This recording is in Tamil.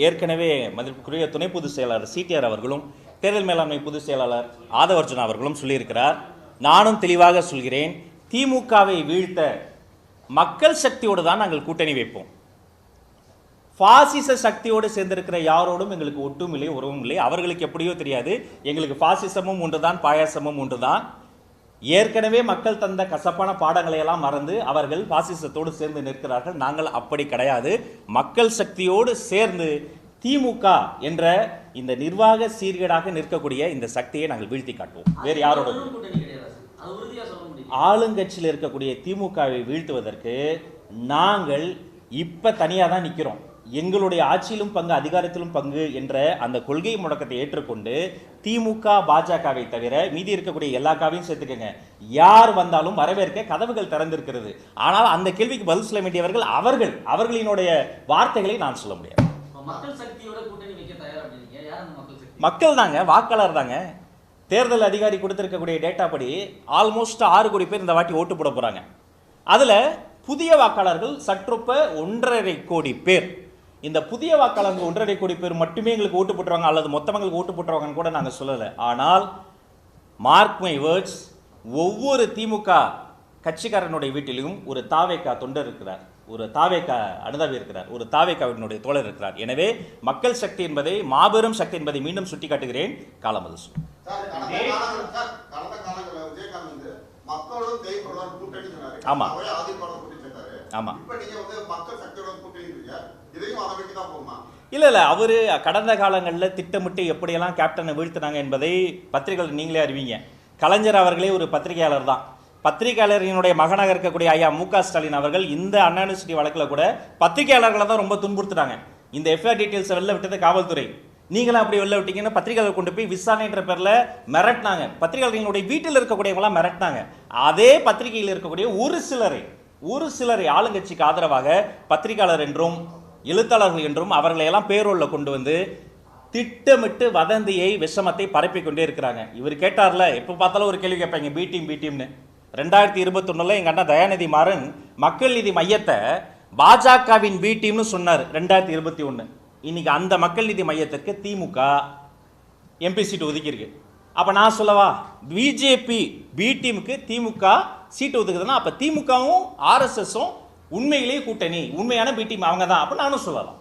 ஏற்கனவே மதிப்புக்குரிய துணை பொதுச் செயலாளர் சிடிஆர் அவர்களும் தேர்தல் மேலாண்மை பொதுச் செயலாளர் ஆதவர்ஜுனா அவர்களும் சொல்லியிருக்கிறார். நானும் தெளிவாக சொல்கிறேன், திமுகவை வீழ்த்த மக்கள் சக்தியோடு தான் நாங்கள் கூட்டணி வைப்போம். பாசிச சக்தியோடு சேர்ந்திருக்கிற யாரோடும் எங்களுக்கு ஒட்டும் இல்லை, உறவும் இல்லை. அவர்களுக்கு எப்படியோ தெரியாது, எங்களுக்கு பாசிசமும் ஒன்றுதான், பாயாசமும் ஒன்றுதான். ஏற்கனவே மக்கள் தந்த கசப்பான பாடங்களை எல்லாம் மறந்து அவர்கள் பாசிசத்தோடு சேர்ந்து நிற்கிறார்கள். நாங்கள் அப்படி கிடையாது. மக்கள் சக்தியோடு சேர்ந்து திமுக என்ற இந்த நிர்வாக சீர்கேடாக நிற்கக்கூடிய இந்த சக்தியை நாங்கள் வீழ்த்தி காட்டுவோம். வேறு யாரோட ஆளுங்கட்சியில் இருக்கக்கூடிய திமுகவை வீழ்த்துவதற்கு நாங்கள் இப்ப தனியா தான் நிற்கிறோம். எங்களுடைய ஆட்சியிலும் பங்கு, அதிகாரத்திலும் பங்கு என்ற அந்த கொள்கை முடக்கத்தை ஏற்றுக்கொண்டு திமுக பாஜகவை தவிர மீதி இருக்கக்கூடிய எல்லா காவையும் சேர்த்துக்கங்க, யார் வந்தாலும் வரவேற்க கதவுகள் திறந்திருக்கிறது. ஆனால் அந்த கேள்விக்கு பதில் சொல்ல வேண்டியவர்கள் அவர்களினுடைய வார்த்தைகளை நான் சொல்ல முடியாது. மக்கள் தாங்க, வாக்காளர் தாங்க. தேர்தல் அதிகாரி கொடுத்திருக்கக்கூடிய டேட்டா படி ஆல்மோஸ்ட் 6 கோடி பேர் இந்த வாட்டி ஓட்டு போட போறாங்க. அதுல புதிய வாக்காளர்கள் சற்றொப்ப 1.5 கோடி பேர். இந்த புதிய வாக்காளர்கள் 1.5 கோடி பேர் மட்டுமே எங்களுக்கு ஓட்டு போட்டுருவாங்க அல்லது மொத்தவங்களுக்கு ஓட்டு போட்டுருவாங்கன்னு கூட நாங்கள் சொல்லலை. ஆனால் மார்க் மை வேர்ட்ஸ், ஒவ்வொரு திமுக கட்சிக்காரனுடைய வீட்டிலும் ஒரு தாவேகா தொண்டர் இருக்கிறார், ஒரு தாவேகா அனுதாபி இருக்கிறார், ஒரு தாவேகாவினுடைய தோழர் இருக்கிறார். எனவே மக்கள் சக்தி என்பதை, மாபெரும் சக்தி என்பதை மீண்டும் சுட்டி காட்டுகிறேன். காலமது ஆமா ஆமா இல்ல அவரு கடந்த காலங்களில் திட்டமிட்டு எப்படியெல்லாம் கேப்டனை வீழ்த்தினாங்க என்பதை பத்திரிகைகள் நீங்களே அறிவீங்க. கலைஞர் அவர்களே ஒரு பத்திரிகையாளர் தான். பத்திரிகையாளரினுடைய மகனாக இருக்கக்கூடிய ஐயா மு.க. ஸ்டாலின் அவர்கள் இந்த அண்ணா யூனிவர்சிட்டி வழக்கில் கூட பத்திரிகையாளர்களை தான் ரொம்ப துன்புறுத்துறாங்க. இந்த எஃப்ஐஆர் டீட்டெயில்ஸை வெளில விட்டது காவல்துறை. நீங்களும் அப்படி வெளில விட்டீங்கன்னா பத்திரிகையாளர் கொண்டு போய் விசாரணைன்ற பேர்ல மிரட்டினாங்க. பத்திரிகையாளர்களுடைய வீட்டில் இருக்கக்கூடியவங்களாம் மிரட்டினாங்க. அதே பத்திரிகையில் இருக்கக்கூடிய ஒரு சிலரை ஆளுங்கட்சிக்கு ஆதரவாக பத்திரிகையாளர் என்றும் எழுத்தாளர்கள் என்றும் அவர்களை எல்லாம் பேரோல்ல கொண்டு வந்து திட்டமிட்டு வதந்தியை, விஷமத்தை பரப்பி கொண்டே இருக்கிறாங்க. இவர் கேட்டார்ல, எப்ப பார்த்தாலும் ஒரு கேள்வி கேட்பாங்க, பி டீம்னு. 2021 எங்க அண்ணா தயாநிதி மாறன் மக்கள் நீதி மையத்தை பாஜகவின் பி டீம்னு சொன்னார் 2021. இன்னைக்கு அந்த மக்கள் நீதி மையத்திற்கு திமுக எம்பி சீட்டு ஒதுக்கி இருக்கு. அப்ப நான் சொல்லவா, பிஜேபி பி டீமுக்கு திமுக சீட்டு ஒதுக்குதுன்னா அப்ப திமுகவும் ஆர்எஸ்எஸும் உண்மையிலேயே கூட்டணி, உண்மையான பி டீம் அவங்க தான். அப்ப நானும் சொல்லலாம்.